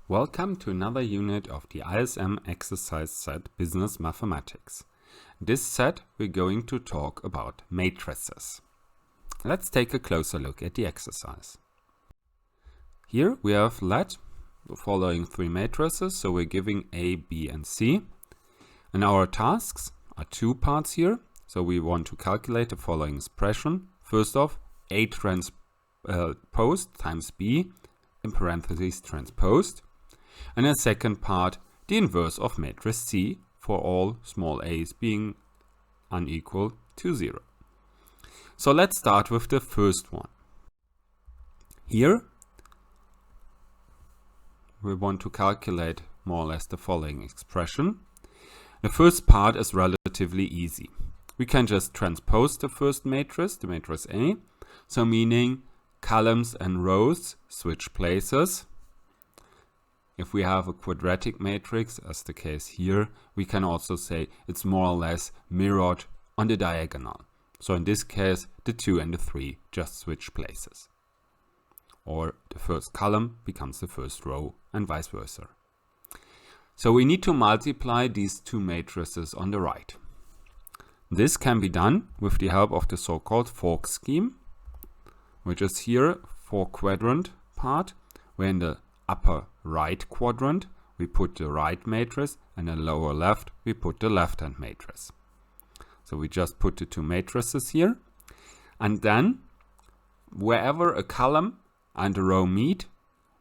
Welcome to another unit of the ISM exercise set Business Mathematics. This set we're going to talk about matrices. Let's take a closer look at the exercise. Here we have let the following three matrices, so we're giving A, B and C. And our tasks are two parts here, so we want to calculate the following expression. First off, A transposed times B in parentheses transposed. And the second part, the inverse of matrix C for all small a's being unequal to 0. So let's start with the first one. Here we want to calculate more or less the following expression. The first part is relatively easy. We can just transpose the first matrix, the matrix A, so meaning columns and rows switch places. If we have a quadratic matrix, as the case here, we can also say it's more or less mirrored on the diagonal. So in this case, the 2 and the 3 just switch places. Or the first column becomes the first row and vice versa. So we need to multiply these two matrices on the right. This can be done with the help of the so-called fork scheme, which is here for quadrant part, where in the upper right quadrant we put the right matrix and in the lower left we put the left hand matrix. So we just put the two matrices here, and then wherever a column and a row meet,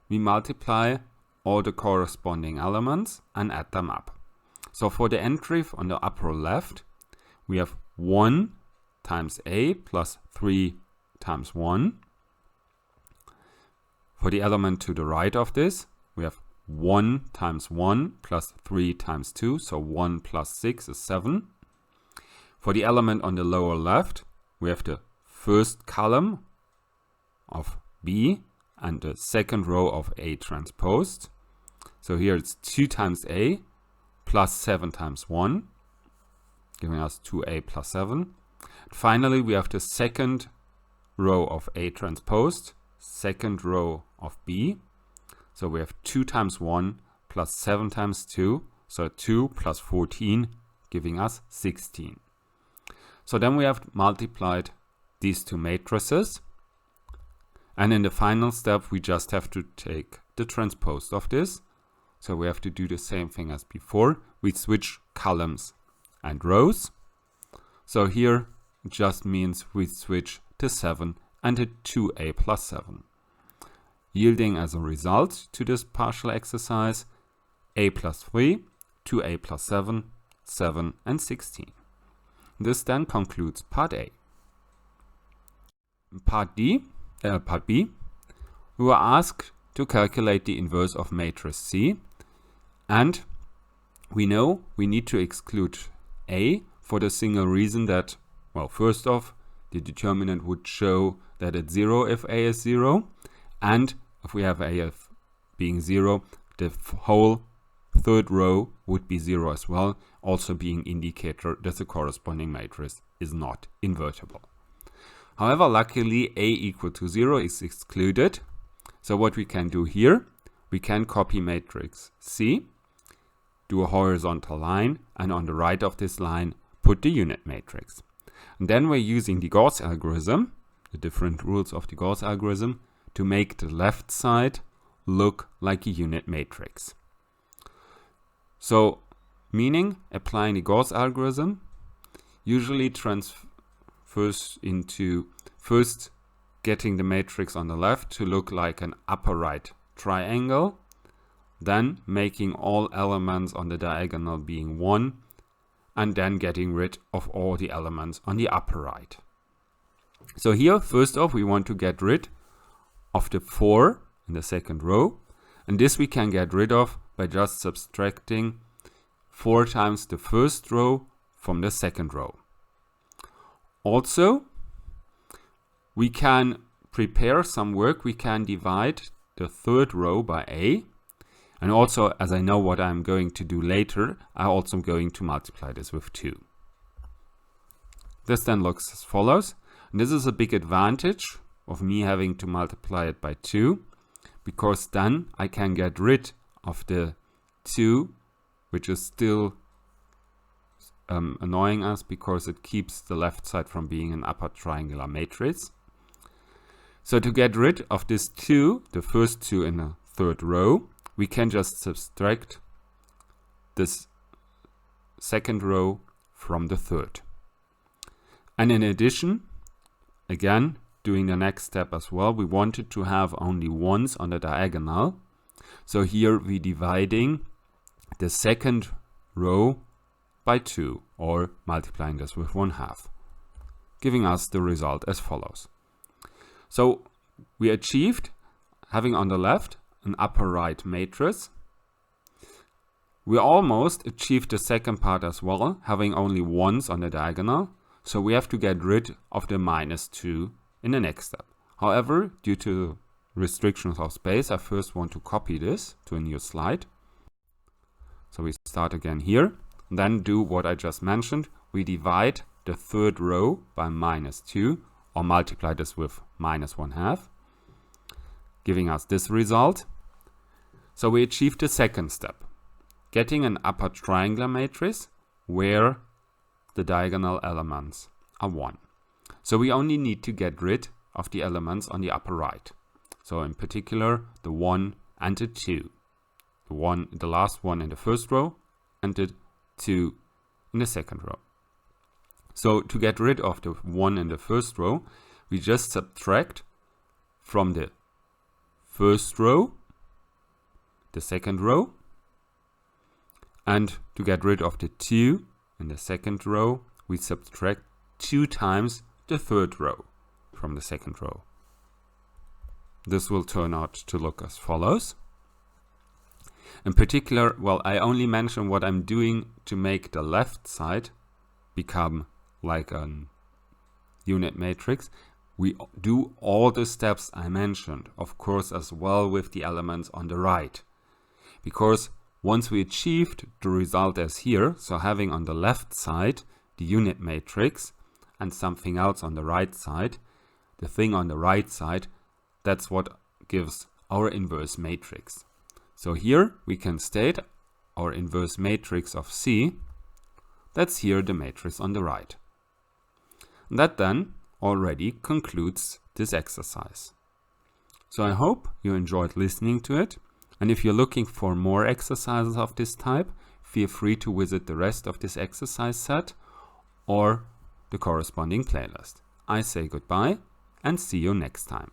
we multiply all the corresponding elements and add them up. So for the entry on the upper left, we have 1 times A plus 3 times 1. For the element to the right of this, we have 1 times 1 plus 3 times 2, so 1 plus 6 is 7. For the element on the lower left, we have the first column of B and the second row of A transposed. So here it's 2 times A plus 7 times 1, giving us 2A plus 7. Finally, we have the second row of A transposed, second row of B. So we have 2 times 1 plus 7 times 2, so 2 plus 14 giving us 16. So then we have multiplied these two matrices, and in the final step we just have to take the transpose of this. So we have to do the same thing as before. We switch columns and rows. So here it just means we switch the 7 and the 2A plus 7. Yielding as a result to this partial exercise, A plus 3, 2A plus 7, 7 and 16. This then concludes part A. Part B, we were asked to calculate the inverse of matrix C, and we know we need to exclude A for the single reason that, well, first off, the determinant would show that it's 0 if A is 0, and if we have A being 0, the whole third row would be 0 as well, also being indicator that the corresponding matrix is not invertible. However, luckily A equal to 0 is excluded. So what we can do here, we can copy matrix C, do a horizontal line, and on the right of this line put the unit matrix. And then we're using the Gauss algorithm, the different rules of the Gauss algorithm, to make the left side look like a unit matrix. So, meaning applying the Gauss algorithm usually transfers into first getting the matrix on the left to look like an upper right triangle, then making all elements on the diagonal being 1, and then getting rid of all the elements on the upper right. So here, first off, we want to get rid of the 4 in the second row, and this we can get rid of by just subtracting 4 times the first row from the second row. Also, we can prepare some work. We can divide the third row by A, and also, as I know what I'm going to do later, I'm also going to multiply this with 2. This then looks as follows, and this is a big advantage of me having to multiply it by 2, because then I can get rid of the 2, which is still annoying us because it keeps the left side from being an upper triangular matrix. So to get rid of this 2, the first 2 in the third row, we can just subtract this second row from the third. And in addition, again, doing the next step as well, we wanted to have only ones on the diagonal. So here we're dividing the second row by 2, or multiplying this with 1/2, giving us the result as follows. So we achieved having on the left an upper right matrix. We almost achieved the second part as well, having only ones on the diagonal. So we have to get rid of the -2 in the next step. However, due to restrictions of space, I first want to copy this to a new slide. So we start again here, and then do what I just mentioned. We divide the third row by -2, or multiply this with -1/2, giving us this result. So we achieved the second step, getting an upper triangular matrix where the diagonal elements are 1. So we only need to get rid of the elements on the upper right. So in particular, the 1 and the 2. The last one in the first row and the 2 in the second row. So to get rid of the 1 in the first row, we just subtract from the first row the second row, and to get rid of the 2 in the second row, we subtract 2 times the third row from the second row. This will turn out to look as follows. In particular, well, I only mention what I'm doing to make the left side become like a unit matrix. We do all the steps I mentioned, of course, as well with the elements on the right. Because once we achieved the result as here, so having on the left side the unit matrix and something else on the right side, the thing on the right side, that's what gives our inverse matrix. So here we can state our inverse matrix of C, that's here the matrix on the right. And that then already concludes this exercise. So I hope you enjoyed listening to it, and if you're looking for more exercises of this type, feel free to visit the rest of this exercise set or the corresponding playlist. I say goodbye and see you next time.